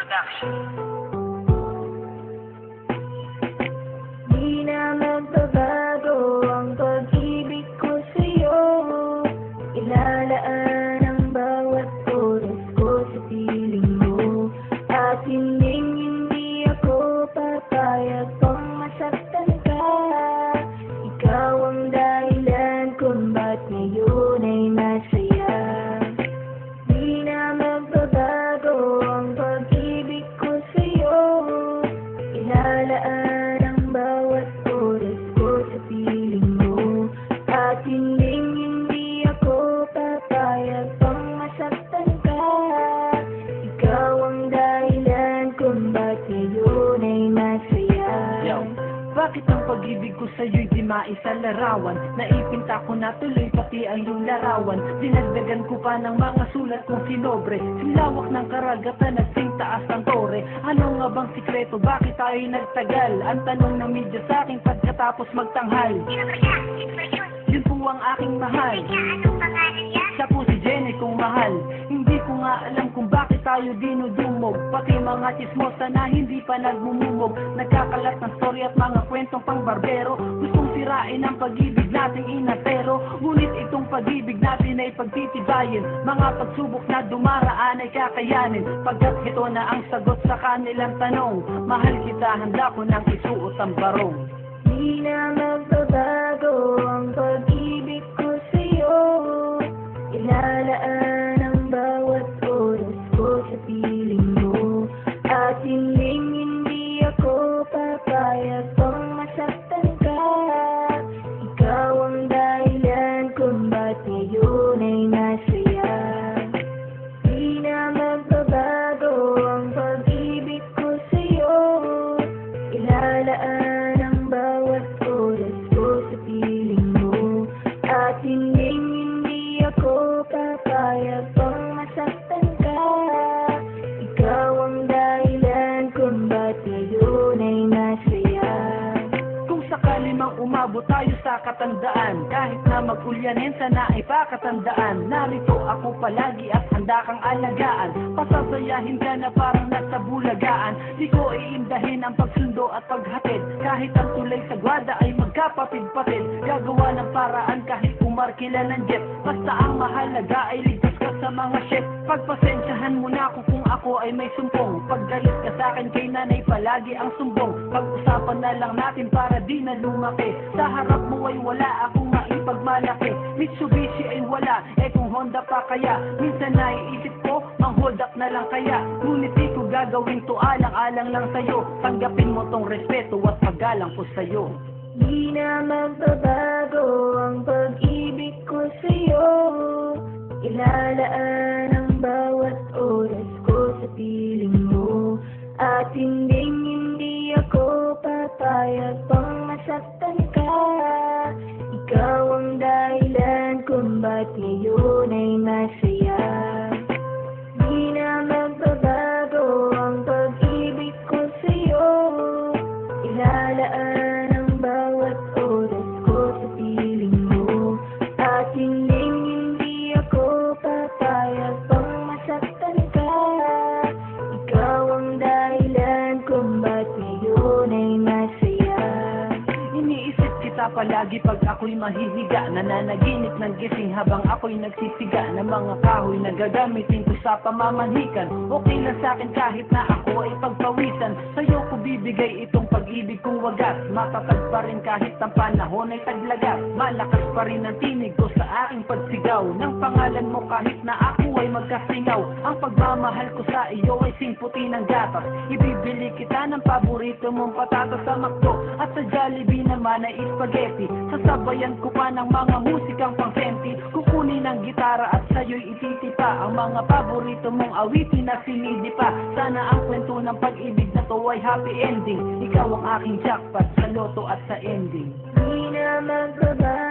Production. Di na magbabago ang pag-ibig ko sa'yo. Ilalaan ang bawat oras ko sa piling mo. At hindi ako papayag pang masaktan ka. Ikaw ang dahilan kung ba't ngayon ay masaya. Di na magbabago ang pag-ibig ko sa'yo. Ilalaan ang bawat oras ko sa piling mo. At hindi ako papayag pang masaktan ka. Ikaw ang dahilan kung ba't ngayon ay masaya. Yo, bakit ang pag-ibig ko sa'yo'y di maisalarawan? Naipinta ko na tuloy pati ang iyong larawan. Dinagdagan ko pa ng mga sulat kong sinobre. Silawak ng karagatan at sing taas ng tore. Ano nga bang sikreto? Bakit tayo nagtagal? Ang tanong ng media sa'kin pagkatapos magtanghal. Yun po ang aking mahal. Siya po si Jenny kong mahal. Hindi ko nga alam kung bakit tayo dinudumog. Pati mga chismosa na hindi pa nagmumumog. Nagkakalat ng story at mga kwentong pangbarbero. Gustong sirain ang pag-ibig nating inatero. Ngunit itong pag-ibig natin ay pagtitibayin. Mga pagsubok na dumaraan ay kakayanin. Pagkat ito na ang sagot sa kanilang tanong. Mahal kita, handa ko nang isuot ang barong. Di na magbabago ang pag-ibig ko sa'yo. Ilalaan ang bawat oras ko sa piling mo. At hindi ako papayag pang masaktan ka. Ikaw ang dahilan kung ba't ngayon ay masaya. Di na magbabago ang pag-ibig ko sa'yo. Ilalaan ang bawat oras ko sa piling mo. At hindi ako papayag pang masaktan ka. Ikaw ang dahilan kung ba't ngayon ay masaya. Kung sakali mang umabot tayo sa katandaan, kahit na mag-ulyanin sana ay pakatandaan. Narito ako palagi at handa kang alagaan. Pasasayahin ka na parang nasa bulagaan. Di ko iindahin ang pagsundo at paghatid. Kahit ang tulay sa gwada ay magkapatid-patid. Gagawa ng paraan kahit umarkila ng jet. Basta ang mahalaga ay ligtas ka sa mga shit. Pagpasensyahan mo na ako kung ako ay may sumpong. Paggalit ka sa akin kay nanay palagi ang sumbong. Pag-usapan na lang natin para di na lumaki. Sa harap mo ay wala akong maipagmalaki. Mitsubishi ay wala, eh kung Honda pa kaya. Minsan naiisip ko, mang-hold up na lang kaya. Ngunit di ko gagawin to, alang-alang lang sa'yo. Tanggapin mo tong respeto at paggalang ko sa'yo. Di na magbabago ang pag-ibig ko sa'yo. Ilalaan ang bawat oras ko sa piling mo. At hindi ako papayag pang masaktan ka. Ikaw ang dahilan kung ba't ngayon ay masaya. Di na magbabago ang pag-ibig ko sa'yo. Ilalaan ang bawat oras ko sa piling mo. At hindi ako papayag pang masaktan ka. Ikaw ang dahilan kung ba't ngayon ay masaya. Iniisip kita palagi pag ako'y mahihiga. Nananaginip ng gising habang ako'y nagsisiga. Ng mga kahoy na gagamitin ko sa pamamanhikan. Okay lang sa'kin kahit na ako ay pagpawisan. Sa'yo ko bibigay itong pag-ibig kong wagas. Matatag pa rin kahit ang panahon ay taglagas. Malakas pa rin ang tinig ko sa aking pagsigaw ng pangalan mo kahit na ako ay magkasingaw. Ang pagmamahal ko sa iyo ay singputi ng gatas. Ibibili kita ng paborito mong patatas sa McDo. At sa Jollibee naman ay spaghetti. Sasabayan ko pa ng mga musikang pangsenti. Kukunin ang gitara at sa'yo'y ititipa ang mga paborito mong awitin na sinidi pa. Sana ang kwento ng pag-ibig na to ay happy ending. Ikaw ang aking jackpot sa loto at sa ending. Di na magbabago